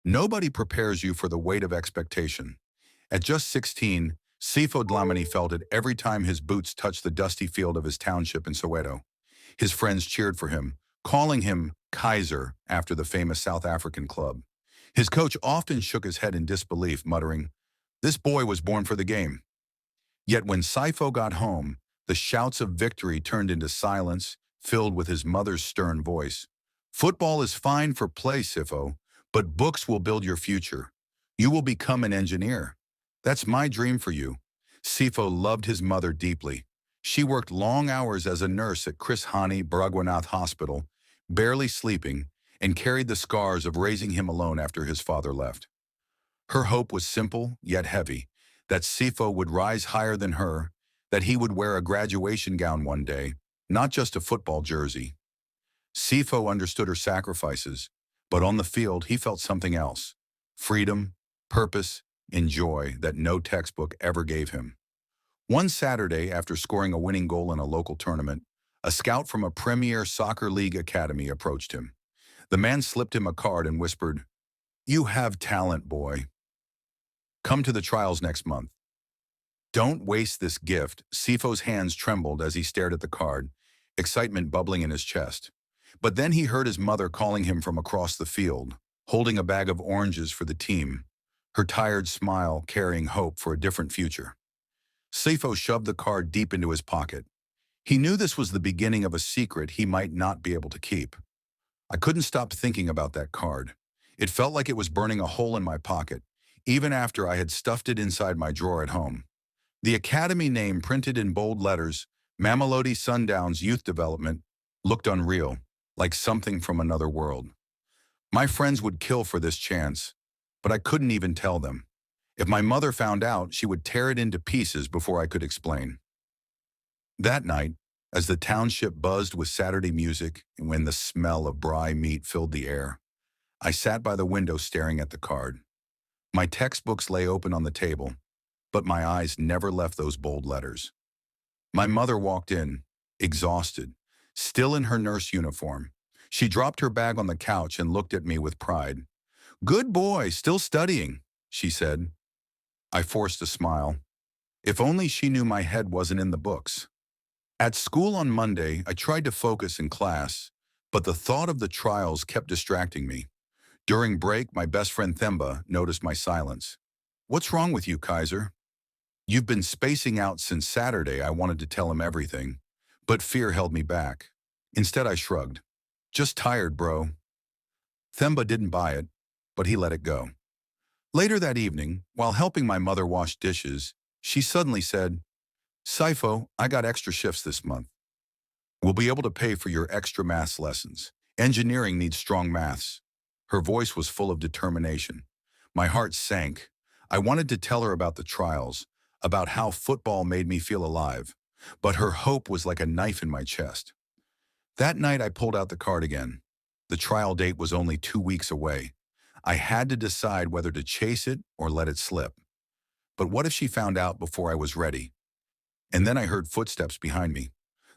Nobody prepares you for the weight of expectation. At just 16, Sipho Dlamini felt it every time his boots touched the dusty field of his township in Soweto. His friends cheered for him, calling him Kaiser after the famous South African club. His coach often shook his head in disbelief, muttering, "This boy was born for the game." Yet when Sipho got home, the shouts of victory turned into silence, filled with his mother's stern voice. "Football is fine for play, Sipho, but books will build your future. You will become an engineer. That's my dream for you." Sipho loved his mother deeply. She worked long hours as a nurse at Chris Hani Baragwanath Hospital, barely sleeping, and carried the scars of raising him alone after his father left. Her hope was simple yet heavy, that Sipho would rise higher than her, that he would wear a graduation gown one day, not just a football jersey. Sipho understood her sacrifices, but on the field he felt something else: freedom, purpose, and joy that no textbook ever gave him. One Saturday, after scoring a winning goal in a local tournament, a scout from a Premier Soccer League academy approached him. The man slipped him a card and whispered, "You have talent, boy. Come to the trials next month." "Don't waste this gift." Sipho's hands trembled as he stared at the card, excitement bubbling in his chest. But then he heard his mother calling him from across the field, holding a bag of oranges for the team, her tired smile carrying hope for a different future. Sipho shoved the card deep into his pocket. He knew this was the beginning of a secret he might not be able to keep. I couldn't stop thinking about that card. It felt like it was burning a hole in my pocket, even after I had stuffed it inside my drawer at home. The academy name printed in bold letters, Mamelodi Sundowns Youth Development, looked unreal, like something from another world. My friends would kill for this chance, but I couldn't even tell them. If my mother found out, she would tear it into pieces before I could explain. That night, as the township buzzed with Saturday music and when the smell of braai meat filled the air, I sat by the window staring at the card. My textbooks lay open on the table, but my eyes never left those bold letters. My mother walked in, exhausted, still in her nurse uniform. She dropped her bag on the couch and looked at me with pride. "Good boy, still studying," she said. I forced a smile. If only she knew my head wasn't in the books. At school on Monday, I tried to focus in class, but the thought of the trials kept distracting me. During break, my best friend Themba noticed my silence. "What's wrong with you, Kaiser?" "You've been spacing out since Saturday." I wanted to tell him everything, but fear held me back. Instead, I shrugged. "Just tired, bro." Themba didn't buy it, but he let it go. Later that evening, while helping my mother wash dishes, she suddenly said, "Sipho, I got extra shifts this month. We'll be able to pay for your extra maths lessons. Engineering needs strong maths." Her voice was full of determination. My heart sank. I wanted to tell her about the trials, about how football made me feel alive, but her hope was like a knife in my chest. That night I pulled out the card again. The trial date was only 2 weeks away. I had to decide whether to chase it or let it slip. But what if she found out before I was ready? And then I heard footsteps behind me.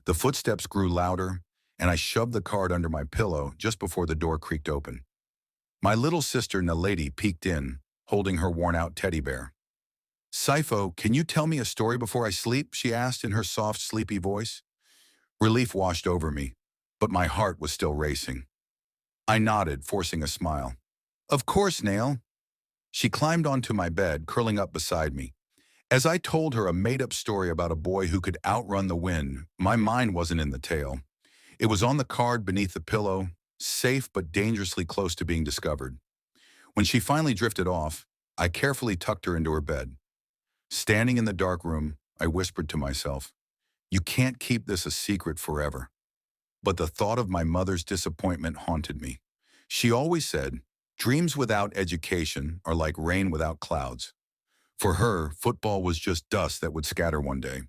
The footsteps grew louder, and I shoved the card under my pillow just before the door creaked open. My little sister Naledi peeked in, holding her worn-out teddy bear. "Sipho, can you tell me a story before I sleep?" she asked in her soft, sleepy voice. Relief washed over me, but my heart was still racing. I nodded, forcing a smile. "Of course, Nail." She climbed onto my bed, curling up beside me. As I told her a made-up story about a boy who could outrun the wind, my mind wasn't in the tale. It was on the card beneath the pillow, safe but dangerously close to being discovered. When she finally drifted off, I carefully tucked her into her bed. Standing in the dark room, I whispered to myself, "You can't keep this a secret forever." But the thought of my mother's disappointment haunted me. She always said, "Dreams without education are like rain without clouds." For her, football was just dust that would scatter one day.